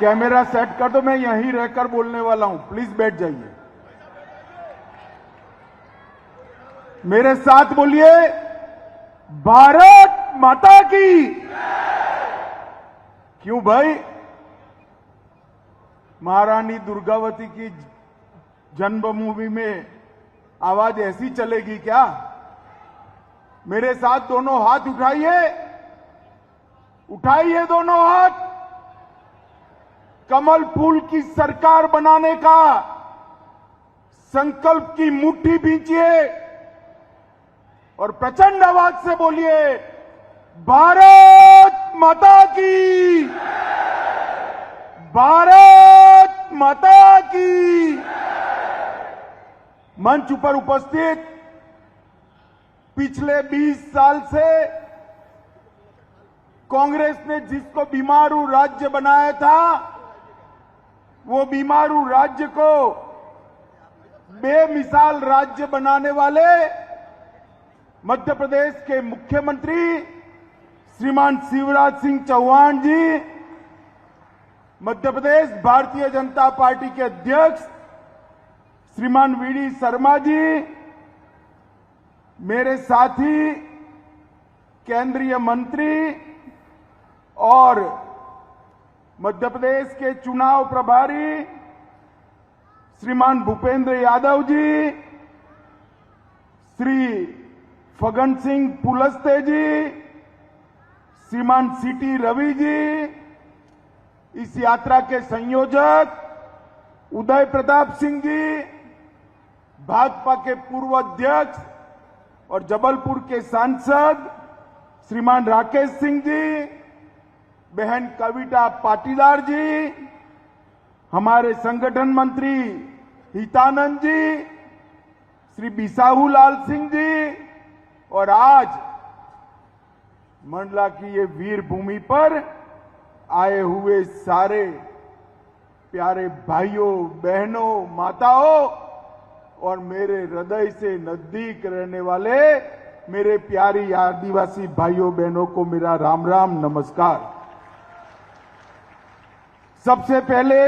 Camera set कर दो, मैं यहीं रहकर बोलने वाला हूं, प्लीज बैठ जाइए। मेरे साथ बोलिए, भारत माता की। क्यों भाई, महारानी दुर्गावती की जन्मभूमि में आवाज ऐसी चलेगी क्या? मेरे साथ दोनों हाथ उठाइए, उठाइए दोनों हाथ। कमल फूल की सरकार बनाने का संकल्प की मुट्ठी भींचिए और प्रचंड आवाज से बोलिए, भारत माता की, भारत माता की। मंच पर उपस्थित पिछले 20 साल से कांग्रेस ने जिसको बीमारू राज्य बनाया था, वो बीमारू राज्य को बेमिसाल राज्य बनाने वाले मध्य प्रदेश के मुख्यमंत्री श्रीमान शिवराज सिंह चौहान जी, मध्य प्रदेश भारतीय जनता पार्टी के अध्यक्ष श्रीमान वीडी शर्मा जी, मेरे साथी केंद्रीय मंत्री और मध्य प्रदेश के चुनाव प्रभारी श्रीमान भूपेंद्र यादव जी, श्री फगन सिंह पुलस्ते जी, श्रीमान सीटी रवि जी, इस यात्रा के संयोजक उदय प्रताप सिंह जी, भाजपा के पूर्व अध्यक्ष और जबलपुर के सांसद श्रीमान राकेश सिंह जी, बहन कविता पाटीदार जी, हमारे संगठन मंत्री हितानंद जी, श्री बिसाहू लाल सिंह जी, और आज मंडला की ये वीर भूमि पर आए हुए सारे प्यारे भाइयों, बहनों, माताओं और मेरे हृदय से नजदीक रहने वाले मेरे प्यारी आदिवासी भाइयों बहनों को मेरा राम राम नमस्कार। सबसे पहले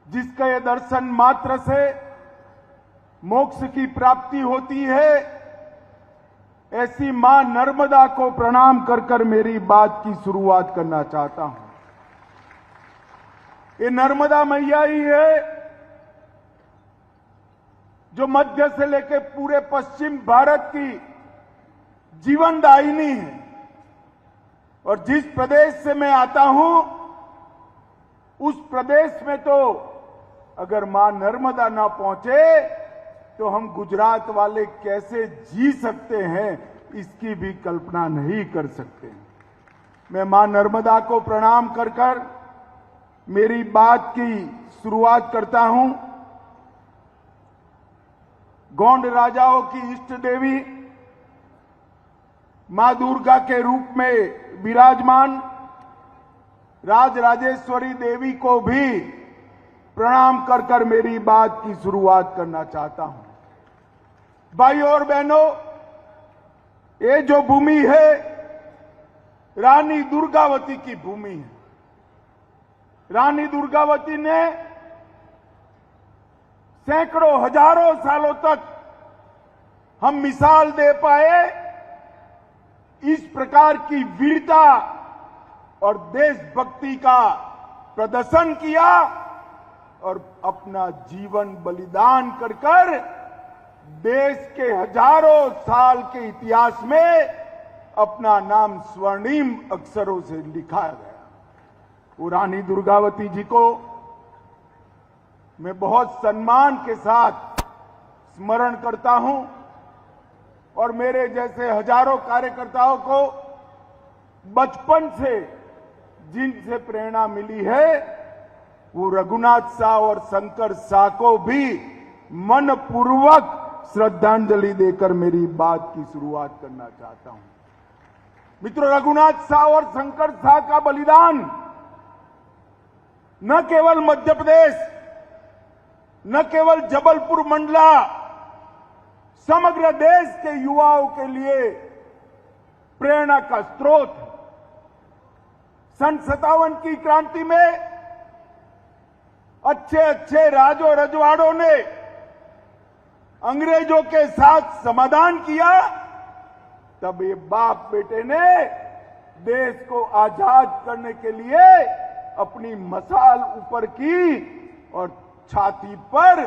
जिसका ये दर्शन मात्र से मोक्ष की प्राप्ति होती है, ऐसी मां नर्मदा को प्रणाम कर कर मेरी बात की शुरुआत करना चाहता हूं। ये नर्मदा मैया ही है जो मध्य से लेकर पूरे पश्चिम भारत की जीवनदायिनी है। और जिस प्रदेश से मैं आता हूं, उस प्रदेश में तो अगर मां नर्मदा ना पहुंचे तो हम गुजरात वाले कैसे जी सकते हैं, इसकी भी कल्पना नहीं कर सकते। मैं मां नर्मदा को प्रणाम कर कर मेरी बात की शुरुआत करता हूं। गोंड राजाओं की इष्ट देवी मां दुर्गा के रूप में विराजमान राजराजेश्वरी देवी को भी प्रणाम कर कर मेरी बात की शुरुआत करना चाहता हूं। भाइयों और बहनों, ये जो भूमि है रानी दुर्गावती की भूमि है। रानी दुर्गावती ने सैकड़ों हजारों सालों तक हम मिसाल दे पाए इस प्रकार की वीरता और देशभक्ति का प्रदर्शन किया और अपना जीवन बलिदान कर कर देश के हजारों साल के इतिहास में अपना नाम स्वर्णिम अक्षरों से लिखा गया। वो रानी दुर्गावती जी को मैं बहुत सम्मान के साथ स्मरण करता हूं और मेरे जैसे हजारों कार्यकर्ताओं को बचपन से जिनसे प्रेरणा मिली है, वो रघुनाथ शाह और शंकर शाह को भी मनपूर्वक श्रद्धांजलि देकर मेरी बात की शुरुआत करना चाहता हूं। मित्रों, रघुनाथ शाह और शंकर शाह का बलिदान न केवल मध्य प्रदेश, न केवल जबलपुर मंडला, समग्र देश के युवाओं के लिए प्रेरणा का स्रोत है। सन 57 की क्रांति में अच्छे अच्छे राजों रजवाड़ों ने अंग्रेजों के साथ समाधान किया, तब ये बाप बेटे ने देश को आजाद करने के लिए अपनी मशाल ऊपर की और छाती पर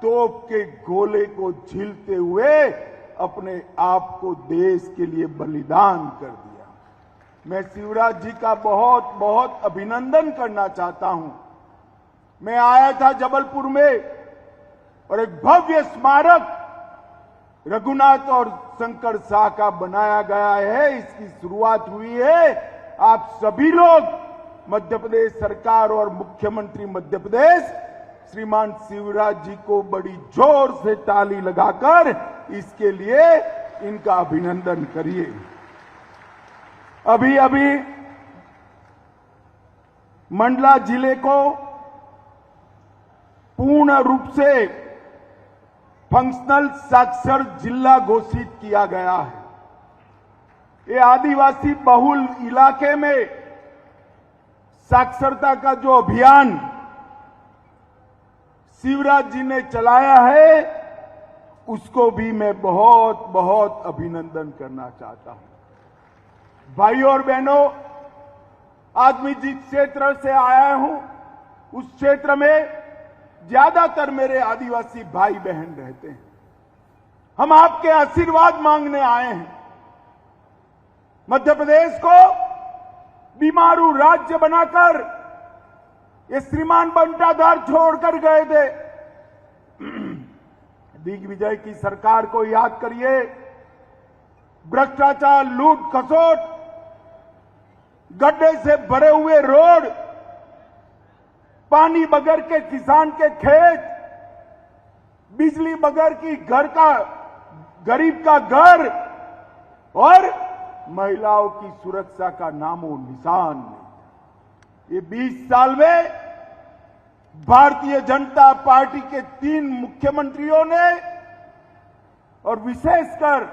तोप के गोले को झीलते हुए अपने आप को देश के लिए बलिदान कर दिया। मैं शिवराज जी का बहुत बहुत अभिनंदन करना चाहता हूं। मैं आया था जबलपुर में और एक भव्य स्मारक रघुनाथ और शंकर शाह का बनाया गया है, इसकी शुरुआत हुई है। आप सभी लोग मध्य प्रदेश सरकार और मुख्यमंत्री मध्य प्रदेश श्रीमान शिवराज जी को बड़ी जोर से ताली लगाकर इसके लिए इनका अभिनंदन करिए। अभी अभी मंडला जिले को पूर्ण रूप से फंक्शनल साक्षर जिला घोषित किया गया है। ये आदिवासी बहुल इलाके में साक्षरता का जो अभियान शिवराज जी ने चलाया है, उसको भी मैं बहुत बहुत अभिनंदन करना चाहता हूं। भाइयों और बहनों, आज मैं जिस क्षेत्र से आया हूं, उस क्षेत्र में ज्यादातर मेरे आदिवासी भाई बहन रहते हैं। हम आपके आशीर्वाद मांगने आए हैं। मध्य प्रदेश को बीमारू राज्य बनाकर ये श्रीमान बंटाधार छोड़कर गए थे। दिग्विजय की सरकार को याद करिए। भ्रष्टाचार, लूट खसोट, गड्ढे से भरे हुए रोड, पानी बगैर के किसान के खेत, बिजली बगैर की घर का गरीब का घर और महिलाओं की सुरक्षा का नामो निशान नहीं। ये 20 साल में भारतीय जनता पार्टी के 3 मुख्यमंत्रियों ने और विशेषकर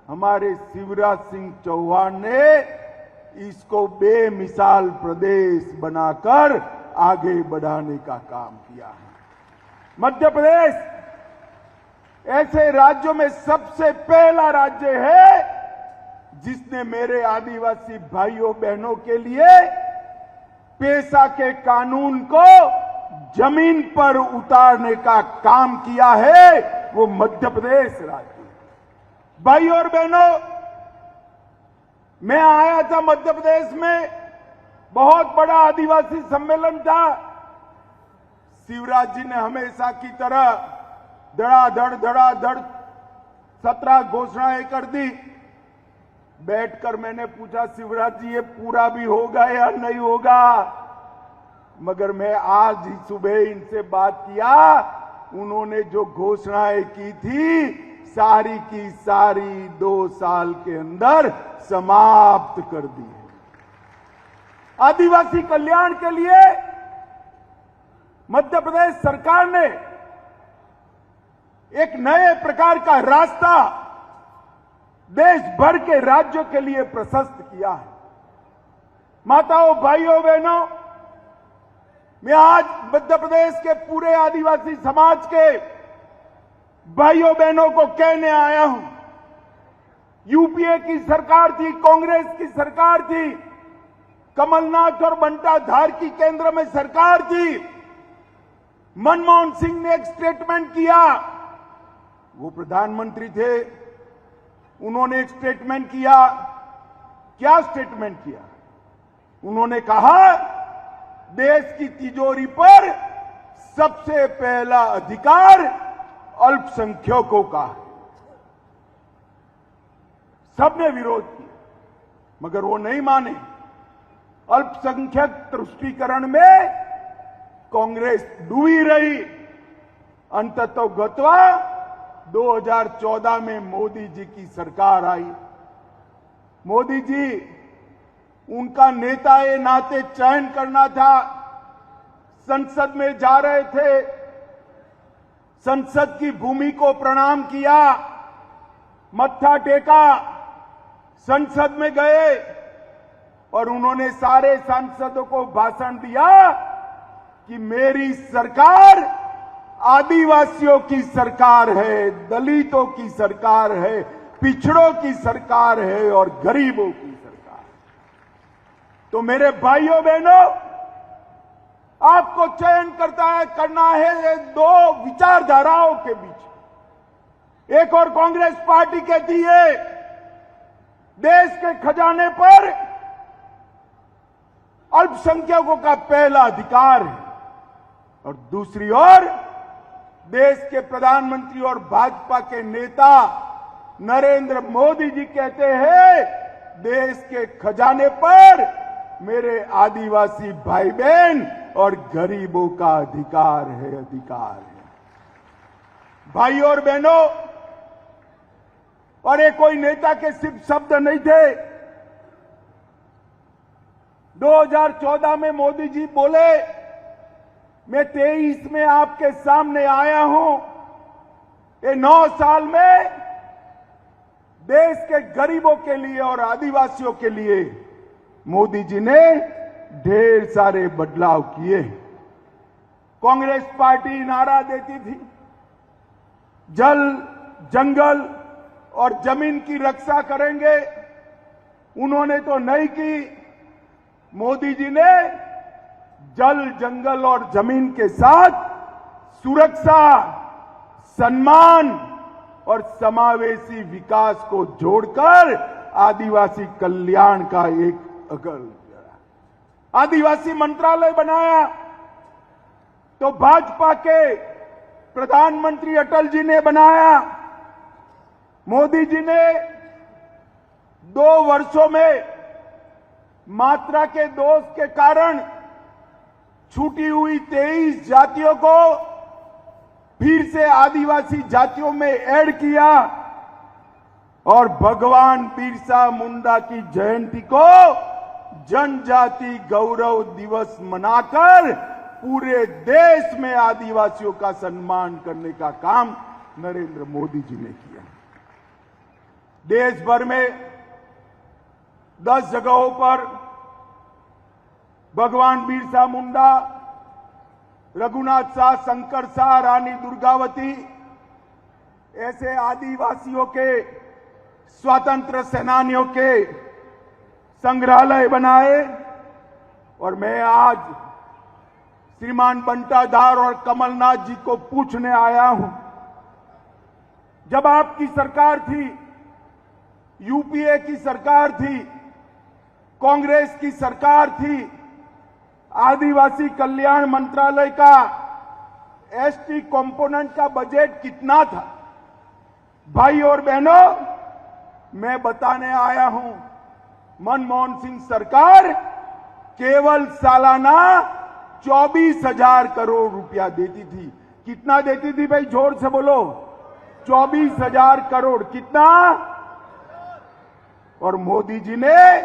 हमारे शिवराज सिंह चौहान ने इसको बेमिसाल प्रदेश बनाकर आगे बढ़ाने का काम किया है। मध्य प्रदेश ऐसे राज्यों में सबसे पहला राज्य है जिसने मेरे आदिवासी भाइयों बहनों के लिए पेशा के कानून को जमीन पर उतारने का काम किया है। वो मध्य प्रदेश राज्य। भाइयों और बहनों, मैं आया था मध्य प्रदेश में, बहुत बड़ा आदिवासी सम्मेलन था। शिवराज जी ने हमेशा की तरह धड़ाधड़ 17 घोषणाएं कर दी। बैठकर मैंने पूछा, शिवराज जी ये पूरा भी होगा या नहीं होगा? मगर मैं आज ही सुबह इनसे बात किया, उन्होंने जो घोषणाएं की थी सारी की सारी 2 साल के अंदर समाप्त कर दी है। आदिवासी कल्याण के लिए मध्य प्रदेश सरकार ने एक नए प्रकार का रास्ता देश भर के राज्यों के लिए प्रशस्त किया है। माताओं, भाइयों, बहनों, मैं आज मध्य प्रदेश के पूरे आदिवासी समाज के भाइयों बहनों को कहने आया हूं। यूपीए की सरकार थी, कांग्रेस की सरकार थी, कमलनाथ और बंटाधार की केंद्र में सरकार थी। मनमोहन सिंह ने एक स्टेटमेंट किया, वो प्रधानमंत्री थे, उन्होंने एक स्टेटमेंट किया। क्या स्टेटमेंट किया? उन्होंने कहा देश की तिजोरी पर सबसे पहला अधिकार अल्पसंख्यकों का है। सबने विरोध किया, मगर वो नहीं माने। अल्पसंख्यक तुष्टीकरण में कांग्रेस डूबी रही। अंततः गत्वा 2014 में मोदी जी की सरकार आई। मोदी जी, उनका नेता ये नाते चयन करना था। संसद में जा रहे थे, संसद की भूमि को प्रणाम किया, मत्था टेका, संसद में गए, और उन्होंने सारे सांसदों को भाषण दिया कि मेरी सरकार आदिवासियों की सरकार है, दलितों की सरकार है, पिछड़ों की सरकार है और गरीबों की सरकार। तो मेरे भाइयों बहनों, आपको चयन करना है ये दो विचारधाराओं के बीच। एक और कांग्रेस पार्टी कहती है देश के खजाने पर अल्पसंख्यकों का पहला अधिकार है, और दूसरी ओर देश के प्रधानमंत्री और भाजपा के नेता नरेंद्र मोदी जी कहते हैं देश के खजाने पर मेरे आदिवासी भाई बहन और गरीबों का अधिकार है, अधिकार है। भाई और बहनों, और ये कोई नेता के सिर्फ शब्द नहीं थे। 2014 में मोदी जी बोले मैं 23 में आपके सामने आया हूं, ये 9 साल में देश के गरीबों के लिए और आदिवासियों के लिए मोदी जी ने ढेर सारे बदलाव किए। कांग्रेस पार्टी नारा देती थी जल, जंगल और जमीन की रक्षा करेंगे, उन्होंने तो नहीं की। मोदी जी ने जल, जंगल और जमीन के साथ सुरक्षा, सम्मान और समावेशी विकास को जोड़कर आदिवासी कल्याण का एक आदिवासी मंत्रालय बनाया। तो भाजपा के प्रधानमंत्री अटल जी ने बनाया। मोदी जी ने 2 वर्षों में मात्रा के दोष के कारण छूटी हुई 23 जातियों को फिर से आदिवासी जातियों में ऐड किया और भगवान बिरसा मुंडा की जयंती को जनजाति गौरव दिवस मनाकर पूरे देश में आदिवासियों का सम्मान करने का काम नरेंद्र मोदी जी ने किया। देश भर में 10 जगहों पर भगवान बिरसा मुंडा, रघुनाथ शाह, शंकर शाह, रानी दुर्गावती ऐसे आदिवासियों के, स्वतंत्र सेनानियों के संग्रहालय बनाए। और मैं आज श्रीमान बंटाधार और कमलनाथ जी को पूछने आया हूं, जब आपकी सरकार थी, यूपीए की सरकार थी, कांग्रेस की सरकार थी, आदिवासी कल्याण मंत्रालय का एसटी कंपोनेंट का बजट कितना था? भाई और बहनों, मैं बताने आया हूं, मनमोहन सिंह सरकार केवल सालाना 24,000 करोड़ रुपया देती थी। कितना देती थी भाई, जोर से बोलो। 24,000 करोड़। कितना? और मोदी जी ने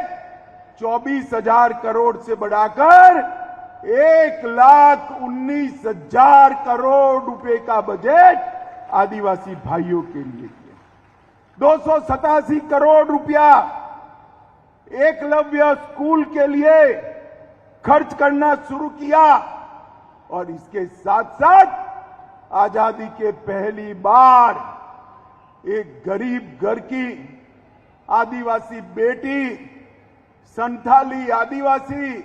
24,000 करोड़ से बढ़ाकर 1,19,000 करोड़ रुपए का बजट आदिवासी भाइयों के लिए किया। 287 करोड़ रुपया एकलव्य स्कूल के लिए खर्च करना शुरू किया। और इसके साथ साथ आजादी के पहली बार एक गरीब घर की आदिवासी बेटी, संथाली आदिवासी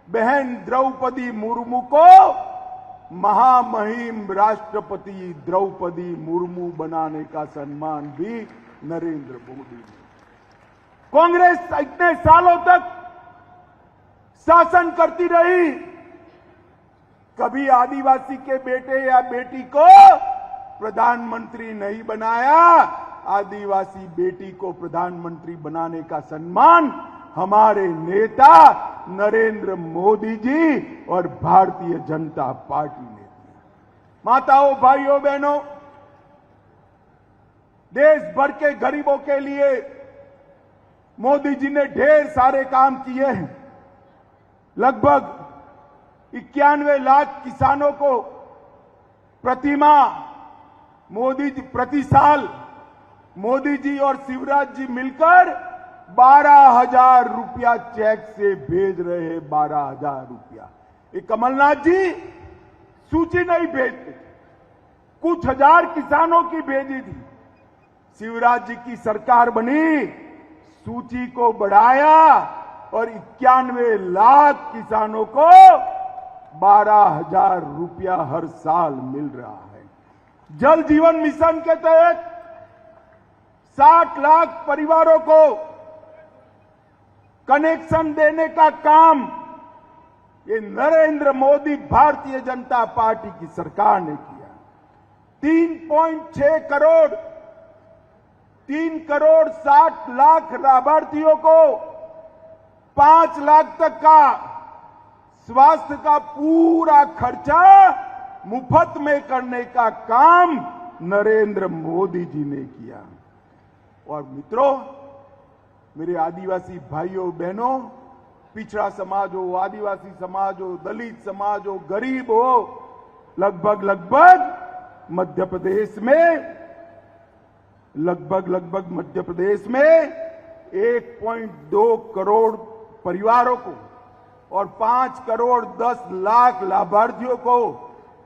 बहन द्रौपदी मुर्मू को महामहिम राष्ट्रपति द्रौपदी मुर्मू बनाने का सम्मान भी नरेंद्र मोदी ने। कांग्रेस इतने सालों तक शासन करती रही, कभी आदिवासी के बेटे या बेटी को प्रधानमंत्री नहीं बनाया। आदिवासी बेटी को प्रधानमंत्री बनाने का सम्मान हमारे नेता नरेंद्र मोदी जी और भारतीय जनता पार्टी ने दिया। माताओं, भाइयों, बहनों, देश भर के गरीबों के लिए मोदी जी ने ढेर सारे काम किए हैं। लगभग 91 लाख किसानों को प्रति साल मोदी जी और शिवराज जी मिलकर 12,000 रुपया चेक से भेज रहे हैं। 12,000 रुपया। ये कमलनाथ जी सूची नहीं भेजते, कुछ हजार किसानों की भेजी थी। शिवराज जी की सरकार बनी, सूची को बढ़ाया और 91 लाख किसानों को 12,000 रुपया हर साल मिल रहा है। जल जीवन मिशन के तहत 60 लाख परिवारों को कनेक्शन देने का काम ये नरेंद्र मोदी भारतीय जनता पार्टी की सरकार ने किया। 3.6 करोड़ 3 करोड़ 60 लाख लाभार्थियों को 5 लाख तक का स्वास्थ्य का पूरा खर्चा मुफ्त में करने का काम नरेंद्र मोदी जी ने किया। और मित्रों, मेरे आदिवासी भाइयों बहनों, पिछड़ा समाज हो, आदिवासी समाज हो, दलित समाज हो, गरीब हो, लगभग मध्य प्रदेश में 1.2 करोड़ परिवारों को और 5 करोड़ 10 लाख लाभार्थियों को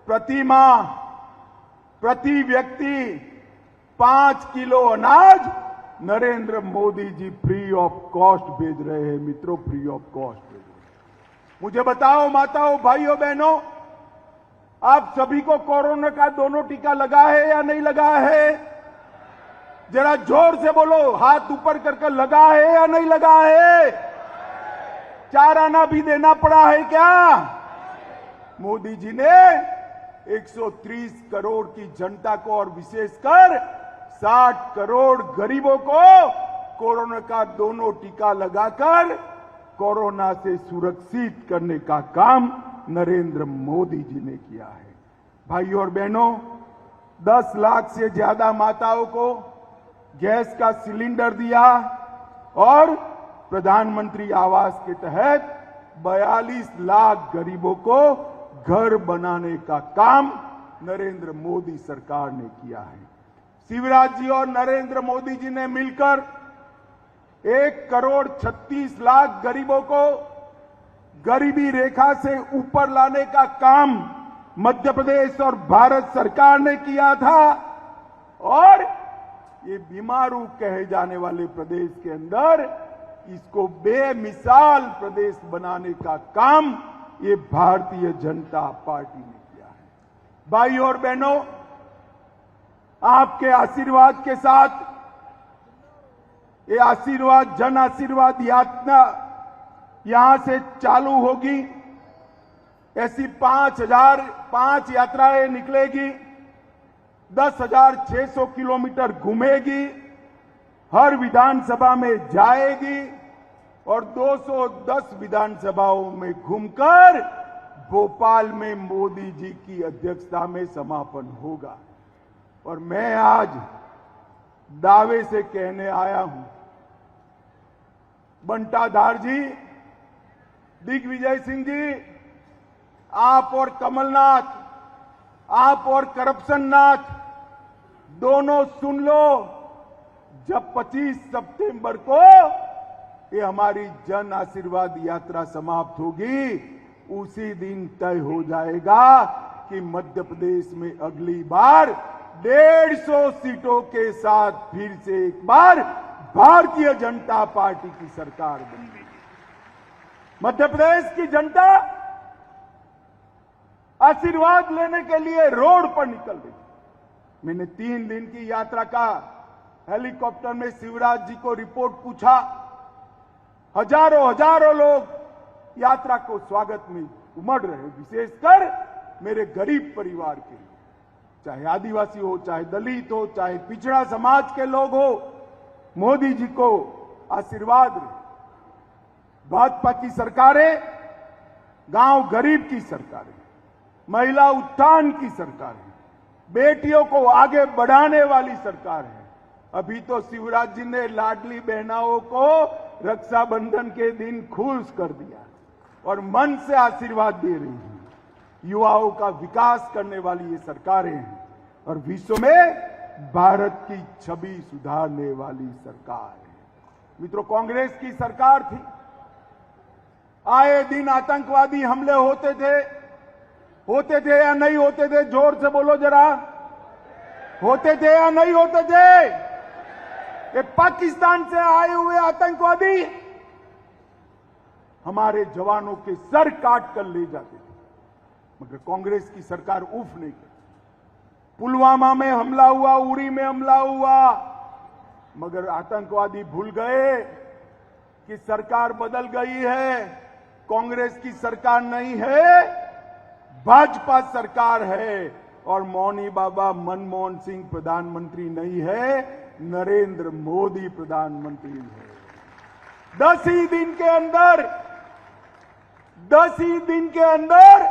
प्रति माह प्रति व्यक्ति 5 किलो अनाज Narendra Modi ji free of cost भेज रहे हैं। मित्रों, फ्री ऑफ कॉस्ट भेज रहे हैं। मुझे बताओ माताओं, भाइयों, बहनों, आप सभी को कोरोना का दोनों टीका लगा है या नहीं लगा है? जरा जोर से बोलो, हाथ ऊपर करके लगा है या नहीं लगा है? 4 आना भी देना पड़ा है क्या? मोदी जी ने 130 करोड़ की जनता को और विशेषकर 60 करोड़ गरीबों को कोरोना का दोनों टीका लगाकर कोरोना से सुरक्षित करने का काम नरेंद्र मोदी जी ने किया है। भाइयों और बहनों, 10 लाख से ज्यादा माताओं को गैस का सिलेंडर दिया और प्रधानमंत्री आवास के तहत 42 लाख गरीबों को घर बनाने का काम नरेंद्र मोदी सरकार ने किया है। शिवराज जी और नरेंद्र मोदी जी ने मिलकर 1 करोड़ 36 लाख गरीबों को गरीबी रेखा से ऊपर लाने का काम मध्य प्रदेश और भारत सरकार ने किया था। और ये बीमारू कहे जाने वाले प्रदेश के अंदर इसको बेमिसाल प्रदेश बनाने का काम ये भारतीय जनता पार्टी ने किया है। भाइयों और बहनों, आपके आशीर्वाद के साथ ये आशीर्वाद जन आशीर्वाद यात्रा यहां से चालू होगी। ऐसी 5 यात्राएं निकलेगी, 10,600 किलोमीटर घूमेगी, हर विधानसभा में जाएगी और 210 विधानसभाओं में घूमकर भोपाल में मोदी जी की अध्यक्षता में समापन होगा। और मैं आज दावे से कहने आया हूं, बंटाधार जी, दिग्विजय सिंह जी, आप और कमलनाथ, आप और करप्शन नाथ दोनों सुन लो, जब 25 सितंबर को ये हमारी जन आशीर्वाद यात्रा समाप्त होगी, उसी दिन तय हो जाएगा कि मध्य प्रदेश में अगली बार 150 सीटों के साथ फिर से एक बार भारतीय जनता पार्टी की सरकार बनेगी। मध्य प्रदेश की जनता आशीर्वाद लेने के लिए रोड पर निकल रही। मैंने 3 दिन की यात्रा का हेलीकॉप्टर में शिवराज जी को रिपोर्ट पूछा। हजारों लोग यात्रा को स्वागत में उमड़ रहे, विशेषकर मेरे गरीब परिवार के लोग, चाहे आदिवासी हो, चाहे दलित हो, चाहे पिछड़ा समाज के लोग हो। मोदी जी को आशीर्वाद रहे। भाजपा की सरकारें गांव गरीब की सरकारें, महिला उत्थान की सरकारें, बेटियों को आगे बढ़ाने वाली सरकार है। अभी तो शिवराज जी ने लाडली बहनाओं को रक्षाबंधन के दिन खुश कर दिया और मन से आशीर्वाद दे रही हैं। युवाओं का विकास करने वाली ये सरकारें हैं और विश्व में भारत की छवि सुधारने वाली सरकार है। मित्रों, कांग्रेस की सरकार थी, आए दिन आतंकवादी हमले होते थे या नहीं होते थे? जोर से बोलो जरा, होते थे या नहीं होते थे? ये पाकिस्तान से आए हुए आतंकवादी हमारे जवानों के सर काट कर ले जाते थे, मगर कांग्रेस की सरकार उफ नहीं करती। पुलवामा में हमला हुआ, उरी में हमला हुआ, मगर आतंकवादी भूल गए कि सरकार बदल गई है, कांग्रेस की सरकार नहीं है, भाजपा सरकार है। और मौनी बाबा मनमोहन सिंह प्रधानमंत्री नहीं है, नरेंद्र मोदी प्रधानमंत्री है। 10 ही दिन के अंदर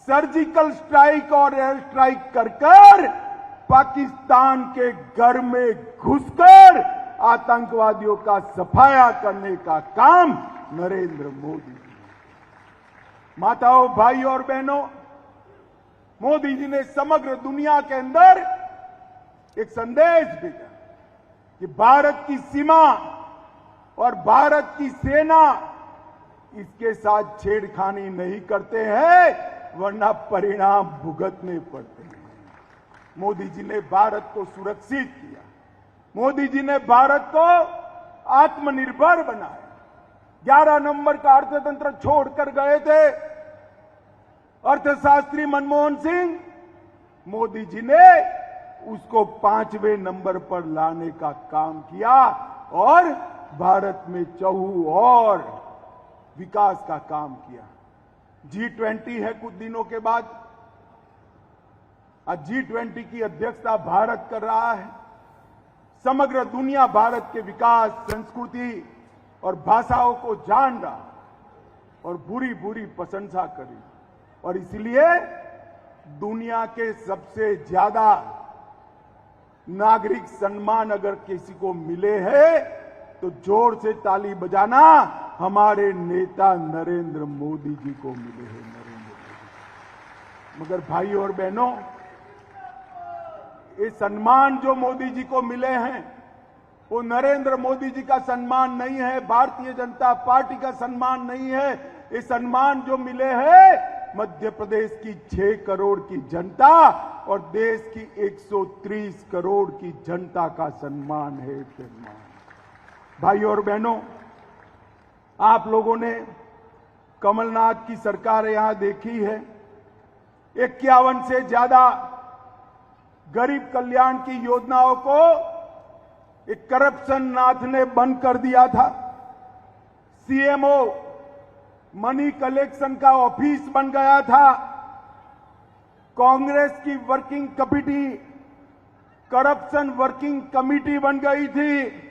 सर्जिकल स्ट्राइक और एयर स्ट्राइक कर पाकिस्तान के घर में घुसकर आतंकवादियों का सफाया करने का काम नरेंद्र मोदी। माताओं, भाई और बहनों, मोदी जी ने समग्र दुनिया के अंदर एक संदेश भेजा कि भारत की सीमा और भारत की सेना इसके साथ छेड़खानी नहीं करते हैं, वरना परिणाम भुगतने पड़ते हैं। मोदी जी ने भारत को सुरक्षित किया, मोदी जी ने भारत को आत्मनिर्भर बनाया। 11 नंबर का अर्थतंत्र छोड़कर गए थे अर्थशास्त्री मनमोहन सिंह, मोदी जी ने उसको 5वें नंबर पर लाने का काम किया और भारत में चहु और विकास का काम किया। G20 है कुछ दिनों के बाद, आज G20 की अध्यक्षता भारत कर रहा है। समग्र दुनिया भारत के विकास, संस्कृति और भाषाओं को जान रहा और बुरी बुरी प्रशंसा करी, और इसलिए दुनिया के सबसे ज्यादा नागरिक सम्मान अगर किसी को मिले हैं तो जोर से ताली बजाना हमारे नेता नरेंद्र मोदी जी को मिले हैं, नरेंद्र मोदी। मगर भाई और बहनों, ये सम्मान जो मोदी जी को मिले हैं वो नरेंद्र मोदी जी का सम्मान नहीं है, भारतीय जनता पार्टी का सम्मान नहीं है। ये सम्मान जो मिले हैं मध्य प्रदेश की 6 करोड़ की जनता और देश की 130 करोड़ की जनता का सम्मान है। सम्मान भाई और बहनों, आप लोगों ने कमलनाथ की सरकार यहां देखी है। 51 से ज्यादा गरीब कल्याण की योजनाओं को एक करप्शन नाथ ने बंद कर दिया था। सीएमओ मनी कलेक्शन का ऑफिस बन गया था। कांग्रेस की working committee corruption working committee बन गई थी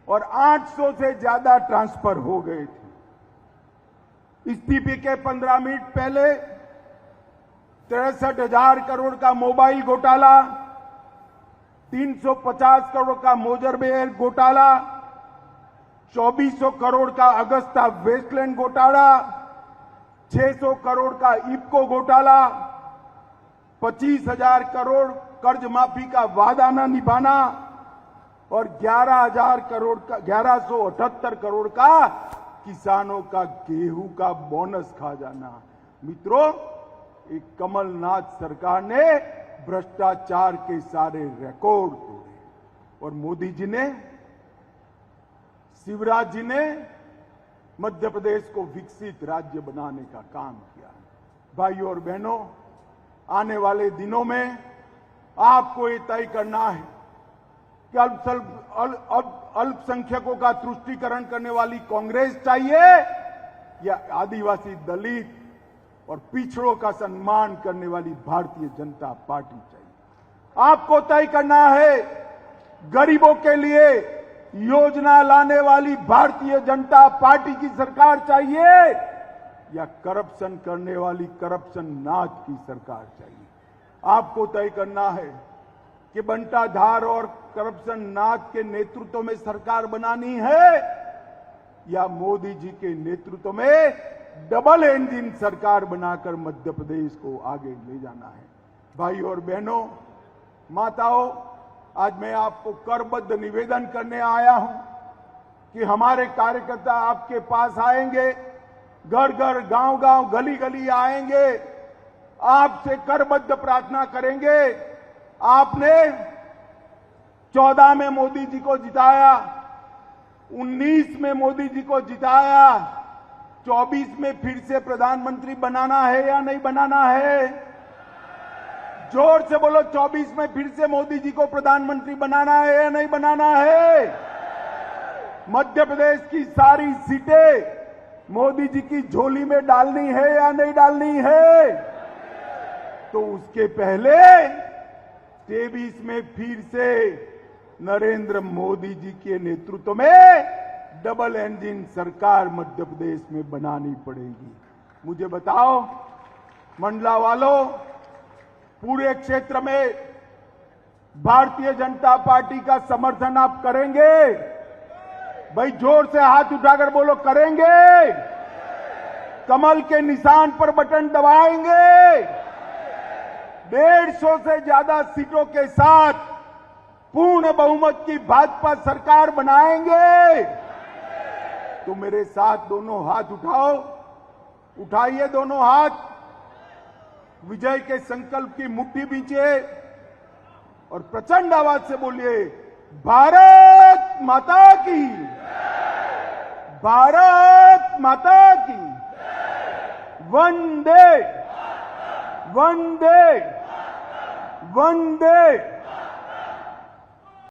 और 800 से ज्यादा ट्रांसफर हो गए थे। इस्तीफे के 15 मिनट पहले 63,000 करोड़ का मोबाइल घोटाला, 350 करोड़ का मोजरबेर घोटाला, 2400 करोड़ का अगस्ता वेस्टलैंड घोटाला, 600 करोड़ का इफ्को घोटाला, 25,000 करोड़ कर्ज माफी का वादा न निभाना और 11,78 करोड़ का किसानों का गेहूं का बोनस खा जाना। मित्रों, एक कमलनाथ सरकार ने भ्रष्टाचार के सारे रिकॉर्ड तोड़े और मोदी जी ने, शिवराज जी ने मध्य प्रदेश को विकसित राज्य बनाने का काम किया। भाइयों और बहनों, आने वाले दिनों में आपको ये तय करना है कि अल्पसंख्यकों का तुष्टीकरण करने वाली कांग्रेस चाहिए या आदिवासी, दलित और पिछड़ों का सम्मान करने वाली भारतीय जनता पार्टी चाहिए। आपको तय करना है गरीबों के लिए योजना लाने वाली भारतीय जनता पार्टी की सरकार चाहिए या करप्शन करने वाली करप्शन नाथ की सरकार चाहिए। आपको तय करना है कि बंटाधार और करप्शन नाथ के नेतृत्व में सरकार बनानी है या मोदी जी के नेतृत्व में डबल इंजन सरकार बनाकर मध्य प्रदेश को आगे ले जाना है। भाई और बहनों, माताओं, आज मैं आपको करबद्ध निवेदन करने आया हूं कि हमारे कार्यकर्ता आपके पास आएंगे, घर घर, गांव गांव, गली गली आएंगे, आपसे करबद्ध प्रार्थना करेंगे। आपने 14 में मोदी जी को जिताया, 19 में मोदी जी को जिताया, 24 में फिर से प्रधानमंत्री बनाना है या नहीं बनाना है? जोर से बोलो, 24 में फिर से मोदी जी को प्रधानमंत्री बनाना है या नहीं बनाना है? मध्य प्रदेश की सारी सीटें मोदी जी की झोली में डालनी है या नहीं डालनी है? तो उसके पहले 23 में फिर से नरेंद्र मोदी जी के नेतृत्व में डबल इंजन सरकार मध्य प्रदेश में बनानी पड़ेगी। मुझे बताओ मंडला वालों, पूरे क्षेत्र में भारतीय जनता पार्टी का समर्थन आप करेंगे? भाई जोर से हाथ उठाकर बोलो, करेंगे? कमल के निशान पर बटन दबाएंगे? 150 से ज्यादा सीटों के साथ पूर्ण बहुमत की भाजपा सरकार बनाएंगे? तो मेरे साथ दोनों हाथ उठाओ, उठाइए दोनों हाथ, विजय के संकल्प की मुट्ठी बींचे और प्रचंड आवाज से बोलिए, भारत माता की, भारत माता की, वंदे वंदे वंदे।